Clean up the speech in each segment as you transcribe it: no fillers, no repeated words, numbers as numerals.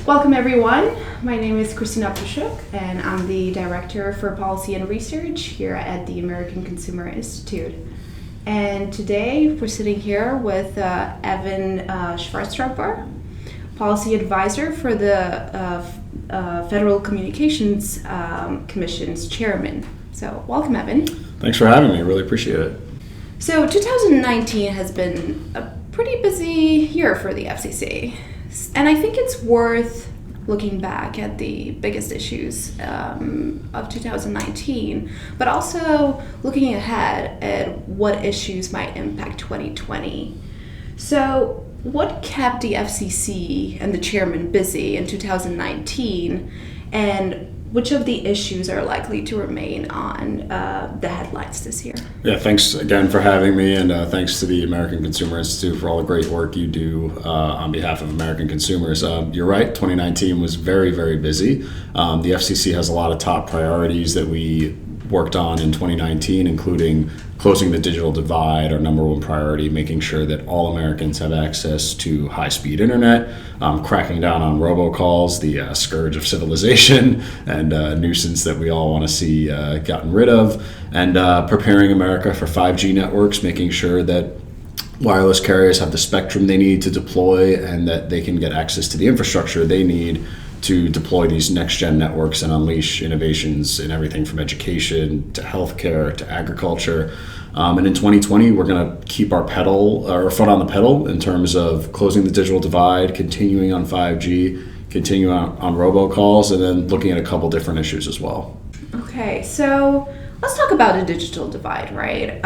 Welcome everyone. My name is Krisztina Pusok and I'm the Director for Policy and Research here at the American Consumer Institute. And today we're sitting here with Evan Swarztrauber, Policy Advisor for the Federal Communications Commission's Chairman. So welcome, Evan. Thanks for having me. Really appreciate it. So 2019 has been a pretty busy year for the FCC. And I think it's worth looking back at the biggest issues of 2019, but also looking ahead at what issues might impact 2020. So what kept the FCC and the chairman busy in 2019, and which of the issues are likely to remain on the headlines this year? Yeah, thanks again for having me, and thanks to the American Consumer Institute for all the great work you do on behalf of American consumers. You're right, 2019 was very, very busy. The FCC has a lot of top priorities that we worked on in 2019, including closing the digital divide, our number one priority, making sure that all Americans have access to high-speed internet, cracking down on robocalls, the scourge of civilization and nuisance that we all want to see gotten rid of, and preparing America for 5G networks, making sure that wireless carriers have the spectrum they need to deploy and that they can get access to the infrastructure they need to deploy these next-gen networks and unleash innovations in everything from education to healthcare to agriculture. And in 2020, we're going to keep our foot on the pedal in terms of closing the digital divide, continuing on 5G, continuing on robocalls, and then looking at a couple different issues as well. Okay, so let's talk about the digital divide, right?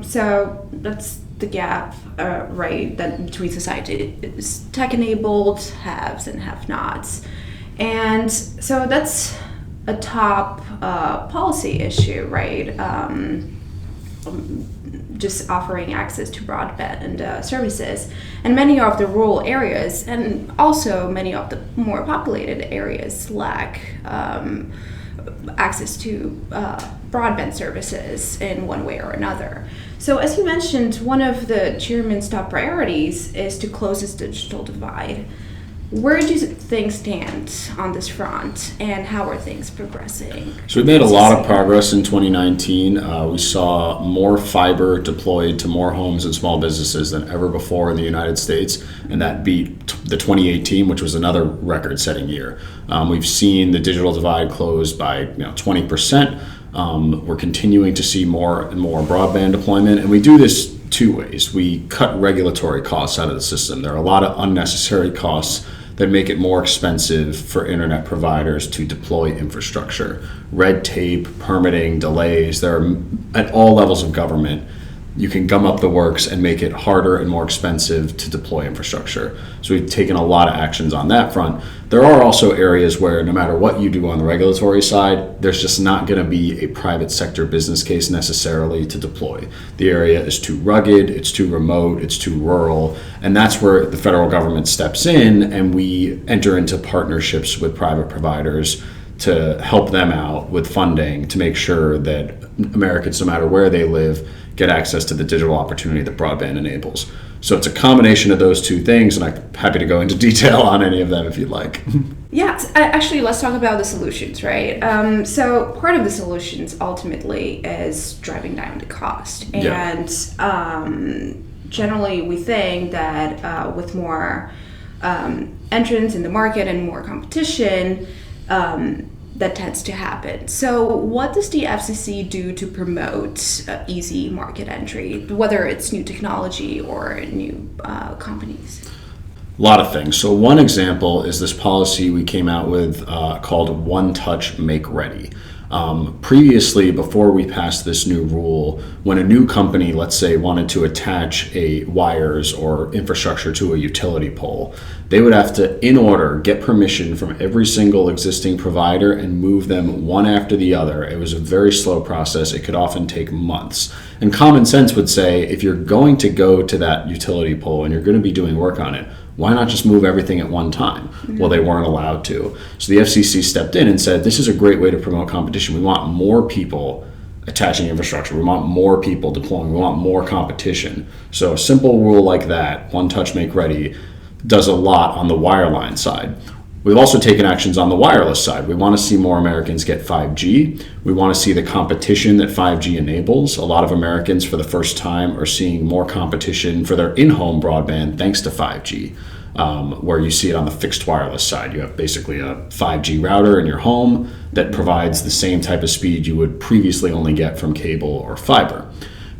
So that's the gap, right, that between society is tech-enabled, haves and have-nots. And so that's a top policy issue, right? Just offering access to broadband services. And many of the rural areas and also many of the more populated areas lack access to broadband services in one way or another. So as you mentioned, one of the chairman's top priorities is to close this digital divide. Where do things stand on this front, and how are things progressing? So we made a lot of progress in 2019. We saw more fiber deployed to more homes and small businesses than ever before in the United States, and that beat the 2018, which was another record-setting year. We've seen the digital divide close by 20%. We're continuing to see more and more broadband deployment, and we do this two ways. We cut regulatory costs out of the system. There are a lot of unnecessary costs that make it more expensive for internet providers to deploy infrastructure. Red tape, permitting, delays, there are at all levels of government. You can gum up the works and make it harder and more expensive to deploy infrastructure. So we've taken a lot of actions on that front. There are also areas where no matter what you do on the regulatory side, there's just not going to be a private sector business case necessarily to deploy. The area is too rugged, it's too remote, it's too rural, and that's where the federal government steps in and we enter into partnerships with private providers to help them out with funding to make sure that Americans, no matter where they live, get access to the digital opportunity that broadband enables. So it's a combination of those two things, and I'm happy to go into detail on any of them if you'd like. Yeah, actually, let's talk about the solutions, right? So part of the solutions ultimately is driving down the cost. And generally we think that with more entrants in the market and more competition, that tends to happen. So what does the FCC do to promote easy market entry, whether it's new technology or new companies? A lot of things. So one example is this policy we came out with called One Touch Make Ready. Previously, before we passed this new rule, when a new company, let's say, wanted to attach a wires or infrastructure to a utility pole, they would have to, in order, get permission from every single existing provider and move them one after the other. It was a very slow process. It could often take months. And common sense would say, if you're going to go to that utility pole and you're going to be doing work on it, why not just move everything at one time? Mm-hmm. Well, they weren't allowed to. So the FCC stepped in and said, this is a great way to promote competition. We want more people attaching infrastructure. We want more people deploying. We want more competition. So a simple rule like that, One Touch Make Ready, does a lot on the wireline side. We've also taken actions on the wireless side. We want to see more Americans get 5G. We want to see the competition that 5G enables. A lot of Americans, for the first time, are seeing more competition for their in-home broadband thanks to 5G, where you see it on the fixed wireless side. You have basically a 5G router in your home that provides the same type of speed you would previously only get from cable or fiber.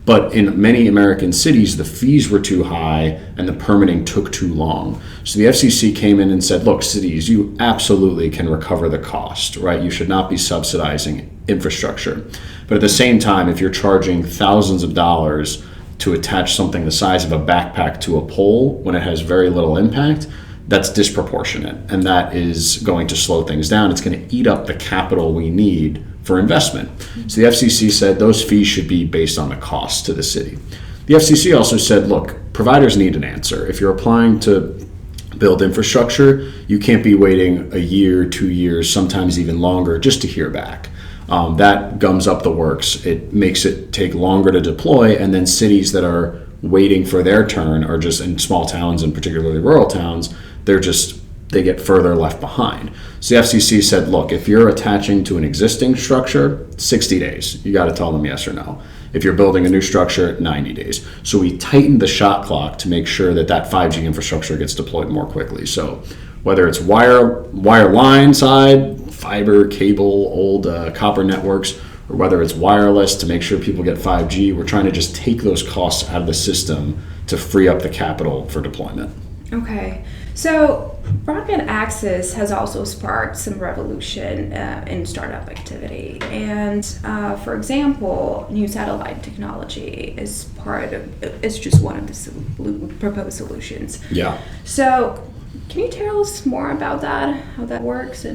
But in many American cities, the fees were too high and the permitting took too long. So the FCC came in and said, look, cities, you absolutely can recover the cost, right? You should not be subsidizing infrastructure. But at the same time, if you're charging thousands of dollars to attach something the size of a backpack to a pole when it has very little impact, that's disproportionate. And that is going to slow things down. It's going to eat up the capital we need for investment. So the FCC said those fees should be based on the cost to the city. The FCC also said, look, providers need an answer. If you're applying to build infrastructure, you can't be waiting a year, 2 years, sometimes even longer just to hear back. That gums up the works. It makes it take longer to deploy, and then cities that are waiting for their turn are just, in small towns and particularly rural towns, they get further left behind. So the FCC said, look, if you're attaching to an existing structure, 60 days. You got to tell them yes or no. If you're building a new structure, 90 days. So we tightened the shot clock to make sure that 5G infrastructure gets deployed more quickly. So whether it's wire line side, fiber, cable, old copper networks, or whether it's wireless to make sure people get 5G, we're trying to just take those costs out of the system to free up the capital for deployment. Okay. So broadband access has also sparked some revolution in startup activity. And for example, new satellite technology is just one of the proposed solutions. Yeah. So can you tell us more about that, how that works?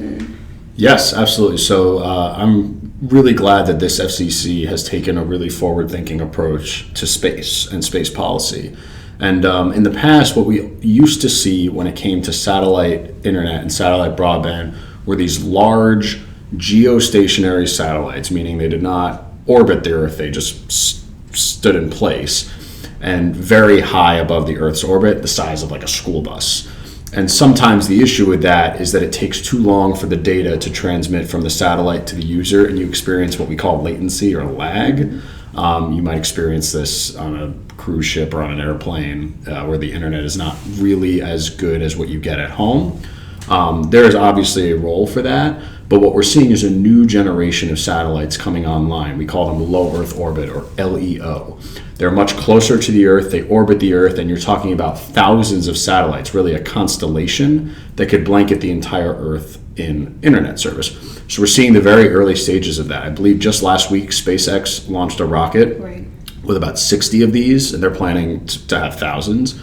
Yes, absolutely. So I'm really glad that this FCC has taken a really forward-thinking approach to space and space policy. And in the past, what we used to see when it came to satellite internet and satellite broadband were these large geostationary satellites, meaning they did not orbit the Earth, they just stood in place, and very high above the Earth's orbit, the size of like a school bus. And sometimes the issue with that is that it takes too long for the data to transmit from the satellite to the user, and you experience what we call latency or lag. You might experience this on a cruise ship or on an airplane where the internet is not really as good as what you get at home. There is obviously a role for that, but what we're seeing is a new generation of satellites coming online. We call them low Earth orbit, or LEO. They're much closer to the Earth, they orbit the Earth, and you're talking about thousands of satellites, really a constellation that could blanket the entire Earth in internet service. So we're seeing the very early stages of that. I believe just last week, SpaceX launched a rocket with about 60 of these, and they're planning to have thousands.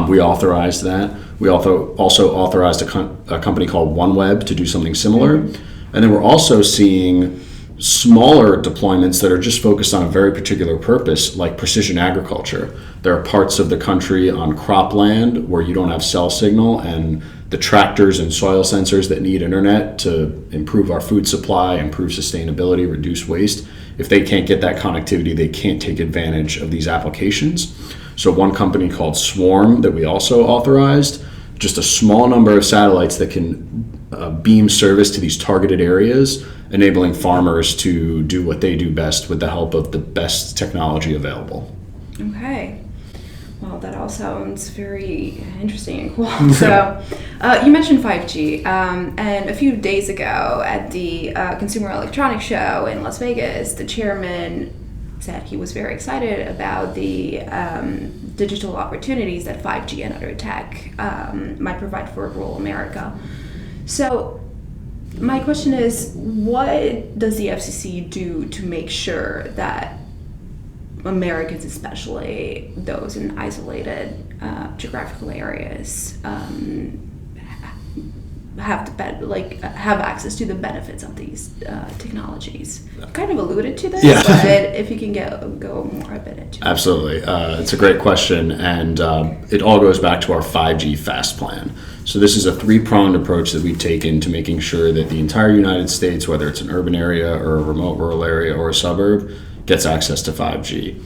We authorized that. We also authorized a company called OneWeb to do something similar. And then we're also seeing smaller deployments that are just focused on a very particular purpose, like precision agriculture. There are parts of the country on cropland where you don't have cell signal, and the tractors and soil sensors that need internet to improve our food supply, improve sustainability, reduce waste, if they can't get that connectivity, they can't take advantage of these applications. So one company called Swarm that we also authorized, just a small number of satellites that can beam service to these targeted areas, enabling farmers to do what they do best with the help of the best technology available. Okay. Well, that all sounds very interesting and cool. So, you mentioned 5G, and a few days ago at the Consumer Electronics Show in Las Vegas, the chairman said he was very excited about the digital opportunities that 5G and other tech might provide for rural America. So, my question is, what does the FCC do to make sure that Americans, especially those in isolated geographical areas, have access to the benefits of these technologies? You kind of alluded to this, but if you can go more a bit into it. Absolutely. It's a great question, and it all goes back to our 5G Fast Plan. So this is a three-pronged approach that we've taken to making sure that the entire United States, whether it's an urban area or a remote rural area or a suburb, gets access to 5G.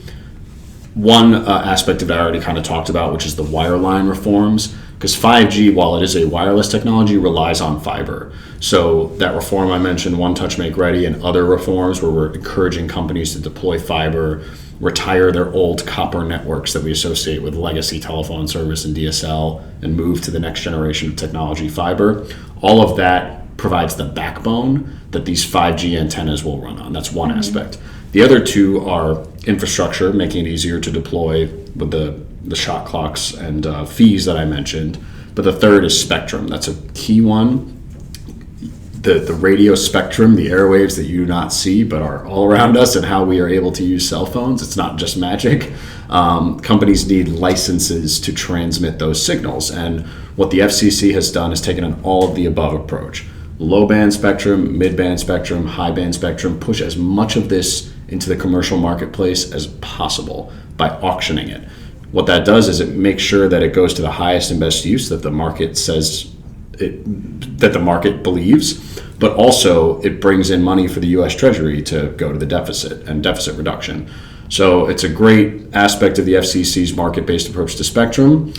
One aspect of it I already kind of talked about, which is the wireline reforms, because 5G, while it is a wireless technology, relies on fiber. So that reform I mentioned, One Touch Make Ready, and other reforms where we're encouraging companies to deploy fiber, retire their old copper networks that we associate with legacy telephone service and DSL, and move to the next generation of technology, fiber. All of that provides the backbone that these 5G antennas will run on. That's one aspect. The other two are infrastructure, making it easier to deploy with the shot clocks and fees that I mentioned. But the third is spectrum. That's a key one. The radio spectrum, the airwaves that you do not see but are all around us, and how we are able to use cell phones. It's not just magic. Companies need licenses to transmit those signals. And what the FCC has done is taken an all of the above approach. Low band spectrum, mid band spectrum, high band spectrum, push as much of this into the commercial marketplace as possible by auctioning it. What that does is it makes sure that it goes to the highest and best use that the market says that the market believes, but also it brings in money for the U.S. Treasury to go to the deficit and deficit reduction. So it's a great aspect of the FCC's market-based approach to spectrum.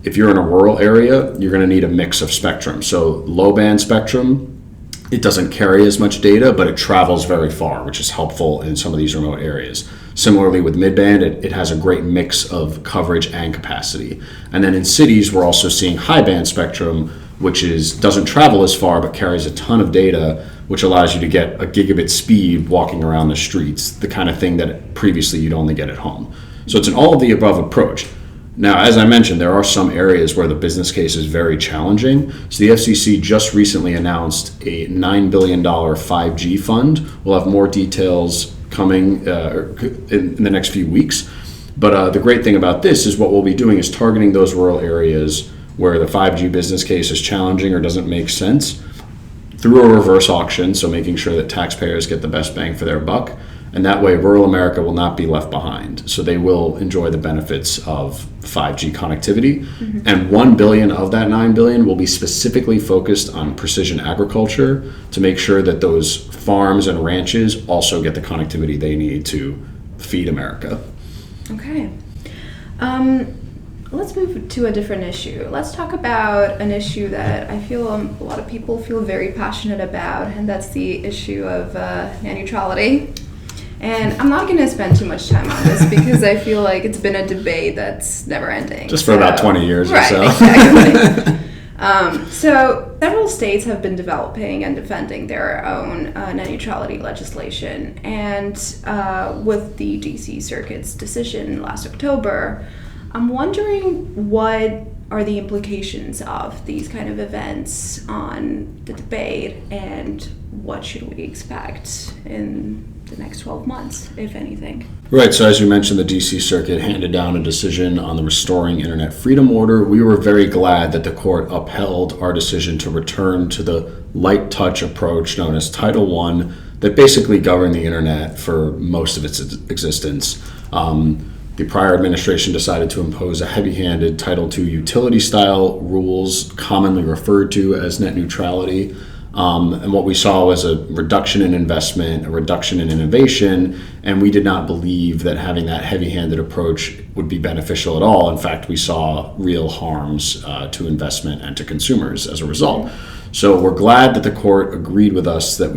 If you're in a rural area, you're going to need a mix of spectrum. So low band spectrum, it doesn't carry as much data, but it travels very far, which is helpful in some of these remote areas. Similarly with midband, it has a great mix of coverage and capacity. And then in cities, we're also seeing high band spectrum, which doesn't travel as far, but carries a ton of data, which allows you to get a gigabit speed walking around the streets, the kind of thing that previously you'd only get at home. So it's an all of the above approach. Now, as I mentioned, there are some areas where the business case is very challenging. So the FCC just recently announced a $9 billion 5G fund. We'll have more details coming in the next few weeks. But the great thing about this is what we'll be doing is targeting those rural areas where the 5G business case is challenging or doesn't make sense through a reverse auction, so making sure that taxpayers get the best bang for their buck. And that way, rural America will not be left behind. So they will enjoy the benefits of 5G connectivity. Mm-hmm. And $1 billion of that $9 billion will be specifically focused on precision agriculture to make sure that those farms and ranches also get the connectivity they need to feed America. Okay. Let's move to a different issue. Let's talk about an issue that I feel a lot of people feel very passionate about, and that's the issue of net neutrality. And I'm not going to spend too much time on this because I feel like it's been a debate that's never ending. Just for about 20 years right, or so. Exactly. So several states have been developing and defending their own net neutrality legislation. And with the DC Circuit's decision last October, I'm wondering what are the implications of these kind of events on the debate, and what should we expect in the next 12 months, if anything? Right, so as you mentioned, the DC Circuit handed down a decision on the Restoring Internet Freedom Order. We were very glad that the court upheld our decision to return to the light touch approach known as Title I that basically governed the internet for most of its existence. The prior administration decided to impose a heavy-handed Title II utility-style rules, commonly referred to as net neutrality. And what we saw was a reduction in investment, a reduction in innovation, and we did not believe that having that heavy-handed approach would be beneficial at all. In fact, we saw real harms to investment and to consumers as a result. So we're glad that the court agreed with us that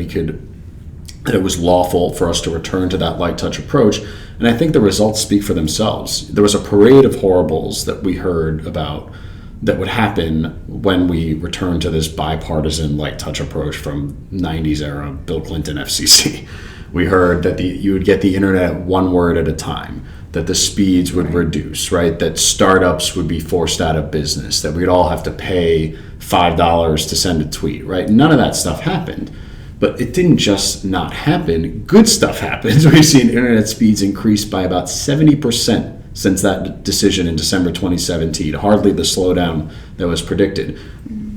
it was lawful for us to return to that light touch approach. And I think the results speak for themselves. There was a parade of horribles that we heard about that would happen when we return to this bipartisan light touch approach from 90s era Bill Clinton FCC. We heard that you would get the internet one word at a time, that the speeds would reduce, right? That startups would be forced out of business, that we'd all have to pay $5 to send a tweet, right? None of that stuff happened. But it didn't just not happen. Good stuff happened. We've seen internet speeds increase by about 70% since that decision in December 2017, hardly the slowdown that was predicted.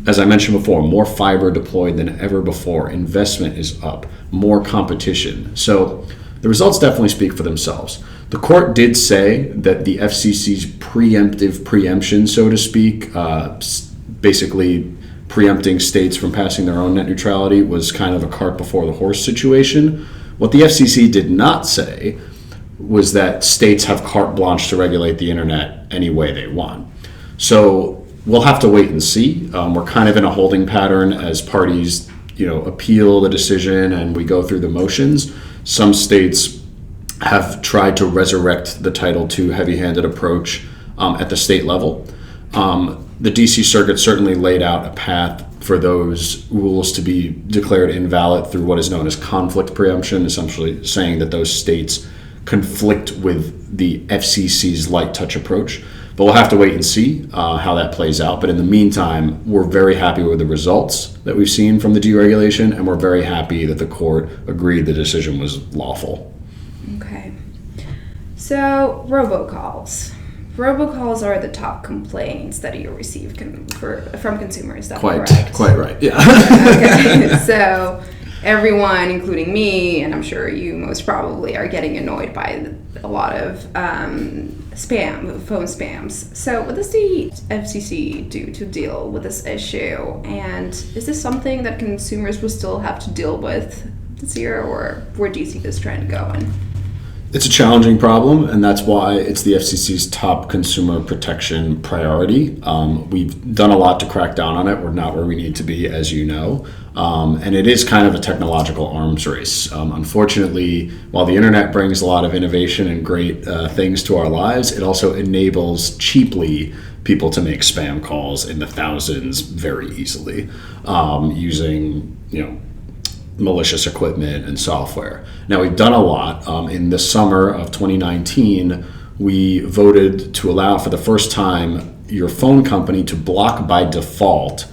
As I mentioned before, more fiber deployed than ever before. Investment is up, more competition. So the results definitely speak for themselves. The court did say that the FCC's preemptive preemption, so to speak, basically preempting states from passing their own net neutrality, was kind of a cart before the horse situation. What the FCC did not say was that states have carte blanche to regulate the internet any way they want. So we'll have to wait and see. We're kind of in a holding pattern as parties, appeal the decision and we go through the motions. Some states have tried to resurrect the Title II heavy-handed approach at the state level. The DC Circuit certainly laid out a path for those rules to be declared invalid through what is known as conflict preemption, essentially saying that those states conflict with the FCC's light touch approach. But we'll have to wait and see how that plays out. But in the meantime, we're very happy with the results that we've seen from the deregulation, and we're very happy that the court agreed the decision was lawful. Okay. So, robocalls. Robocalls are the top complaints that you receive from consumers. Is that correct? Quite right, yeah. Okay, so everyone, including me, and I'm sure you most probably, are getting annoyed by a lot of phone spams. So what does the FCC do to deal with this issue? And is this something that consumers will still have to deal with this year, or where do you see this trend going? It's a challenging problem, and that's why it's the FCC's top consumer protection priority. We've done a lot to crack down on it. We're not where we need to be, as you know. And it is kind of a technological arms race. Unfortunately, while the internet brings a lot of innovation and great things to our lives, it also enables cheaply people to make spam calls in the thousands very easily using, malicious equipment and software. Now, we've done a lot. In the summer of 2019, we voted to allow for the first time your phone company to block by default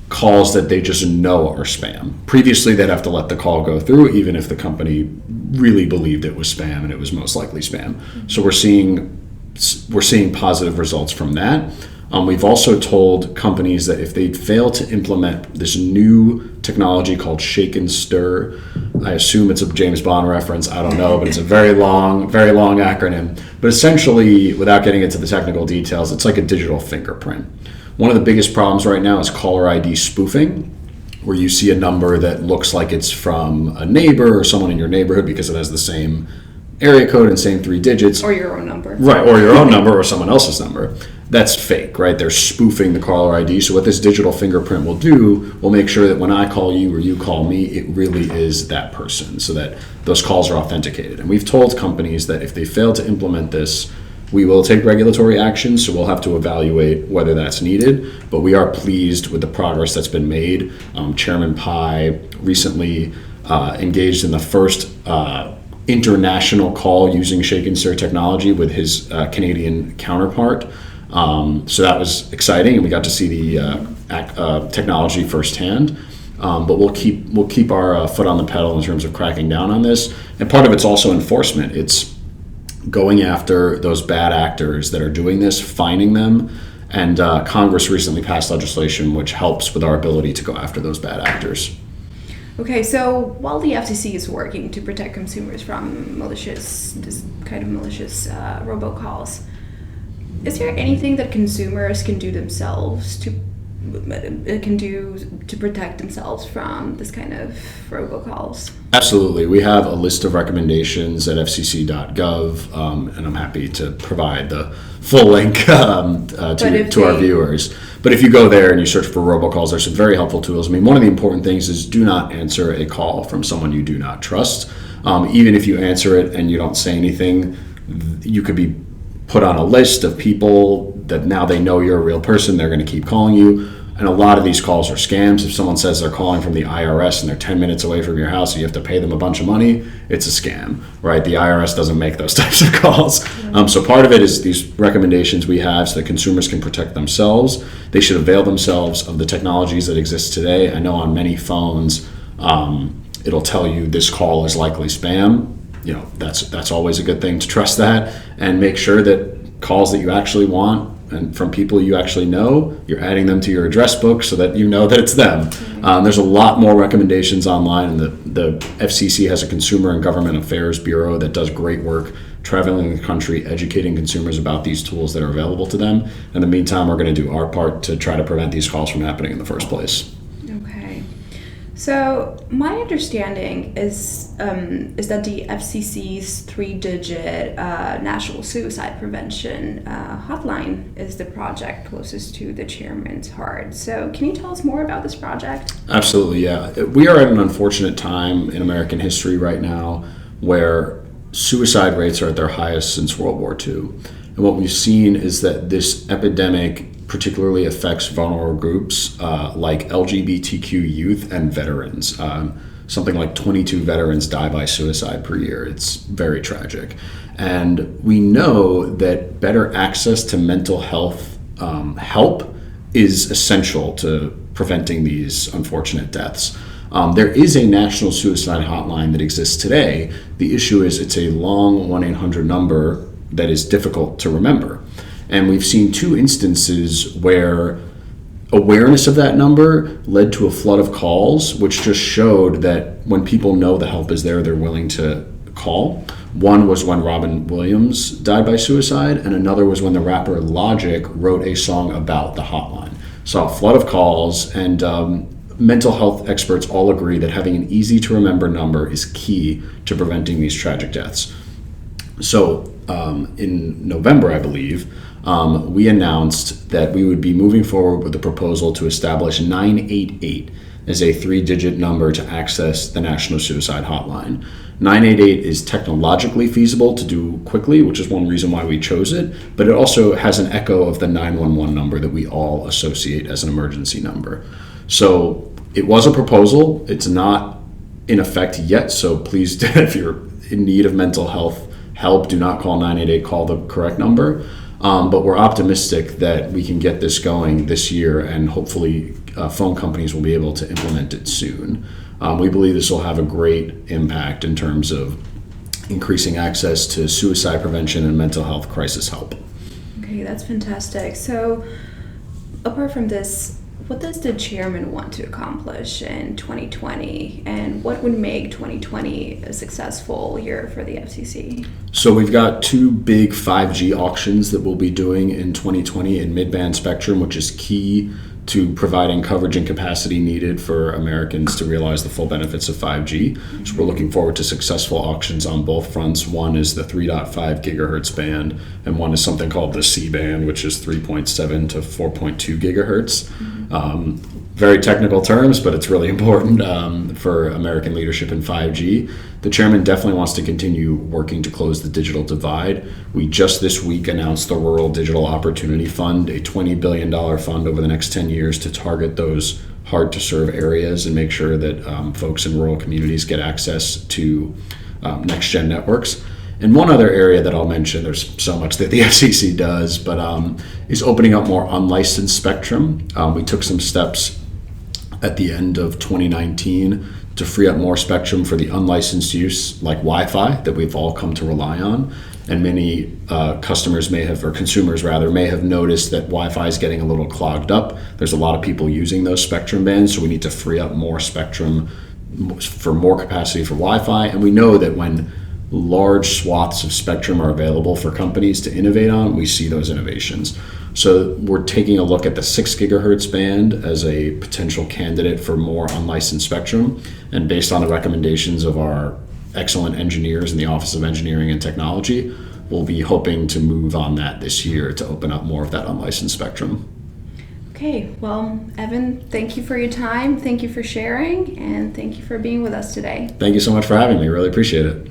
calls that they just know are spam. Previously, they'd have to let the call go through even if the company really believed it was spam and it was most likely spam. So we're seeing positive results from that. We've also told companies that if they fail to implement this new technology called Shake and Stir, I assume it's a James Bond reference, I don't know, but it's a very long acronym. But essentially, without getting into the technical details, it's like a digital fingerprint. One of the biggest problems right now is caller ID spoofing, where you see a number that looks like it's from a neighbor or someone in your neighborhood because it has the same area code and same 3 digits. Or your own number. Right, or your own number or someone else's number. That's fake, right? They're spoofing the caller ID. So what this digital fingerprint will do, will make sure that when I call you or you call me, it really is that person, so that those calls are authenticated. And we've told companies that if they fail to implement this, we will take regulatory action, so we'll have to evaluate whether that's needed. But we are pleased with the progress that's been made. Chairman Pai recently engaged in the first international call using Shake and Stir technology with his Canadian counterpart. So that was exciting, and we got to see the technology firsthand. But we'll keep our foot on the pedal in terms of cracking down on this. And part of it's also enforcement. It's going after those bad actors that are doing this, finding them. And Congress recently passed legislation which helps with our ability to go after those bad actors. Okay, so while the FCC is working to protect consumers from malicious robocalls, is there anything that consumers can do themselves to protect themselves from this kind of robocalls? Absolutely. We have a list of recommendations at fcc.gov, and I'm happy to provide the full link to our viewers. But if you go there and you search for robocalls, there's some very helpful tools. I mean, one of the important things is do not answer a call from someone you do not trust. Even if you answer it and you don't say anything, you could be put on a list of people that now they know you're a real person, they're going to keep calling you. And a lot of these calls are scams. If someone says they're calling from the IRS and they're 10 minutes away from your house and you have to pay them a bunch of money, it's a scam, right? The IRS doesn't make those types of calls. So part of it is these recommendations we have so that consumers can protect themselves. They should avail themselves of the technologies that exist today. I know on many phones, it'll tell you this call is likely spam. That's always a good thing to trust that, and make sure that calls that you actually want and from people you actually know, you're adding them to your address book so that you know that it's them. There's a lot more recommendations online, and the FCC has a Consumer and Government Affairs Bureau that does great work traveling the country, educating consumers about these tools that are available to them. In the meantime, we're going to do our part to try to prevent these calls from happening in the first place. Okay. So my understanding is that the FCC's 3-digit National Suicide Prevention hotline is the project closest to the chairman's heart. So can you tell us more about this project? Absolutely, yeah. We are at an unfortunate time in American history right now where suicide rates are at their highest since World War II. And what we've seen is that this epidemic particularly affects vulnerable groups like LGBTQ youth and veterans. Something like 22 veterans die by suicide per year. It's very tragic. And we know that better access to mental health help is essential to preventing these unfortunate deaths. There is a national suicide hotline that exists today. The issue is it's a long 1-800 number that is difficult to remember. And we've seen 2 instances where awareness of that number led to a flood of calls, which just showed that when people know the help is there, they're willing to call. One was when Robin Williams died by suicide, and another was when the rapper Logic wrote a song about the hotline. So a flood of calls, and mental health experts all agree that having an easy to remember number is key to preventing these tragic deaths. So in November, I believe, we announced that we would be moving forward with a proposal to establish 988 as a 3-digit number to access the National Suicide Hotline. 988 is technologically feasible to do quickly, which is one reason why we chose it, but it also has an echo of the 911 number that we all associate as an emergency number. So it was a proposal. It's not in effect yet, so please, if you're in need of mental health help, do not call 988, call the correct number. But we're optimistic that we can get this going this year, and hopefully phone companies will be able to implement it soon. We believe this will have a great impact in terms of increasing access to suicide prevention and mental health crisis help. Okay, that's fantastic. So apart from this, what does the chairman want to accomplish in 2020, and what would make 2020 a successful year for the FCC? So we've got 2 big 5G auctions that we'll be doing in 2020 in mid-band spectrum, which is key to providing coverage and capacity needed for Americans to realize the full benefits of 5G. So we're looking forward to successful auctions on both fronts. One is the 3.5 gigahertz band, and one is something called the C band, which is 3.7 to 4.2 gigahertz. Very technical terms, but it's really important for American leadership in 5G. The chairman definitely wants to continue working to close the digital divide. We just this week announced the Rural Digital Opportunity Fund, a $20 billion fund over the next 10 years to target those hard-to-serve areas and make sure that folks in rural communities get access to next-gen networks. And one other area that I'll mention, there's so much that the FCC does, but is opening up more unlicensed spectrum. We took some steps at the end of 2019 to free up more spectrum for the unlicensed use like Wi-Fi that we've all come to rely on. And many consumers may have noticed that Wi-Fi is getting a little clogged up. There's a lot of people using those spectrum bands, so we need to free up more spectrum for more capacity for Wi-Fi. And we know that when large swaths of spectrum are available for companies to innovate on, we see those innovations. So we're taking a look at the 6 gigahertz band as a potential candidate for more unlicensed spectrum. And based on the recommendations of our excellent engineers in the Office of Engineering and Technology, we'll be hoping to move on that this year to open up more of that unlicensed spectrum. Okay, well, Evan, thank you for your time. Thank you for sharing, and thank you for being with us today. Thank you so much for having me. Really appreciate it.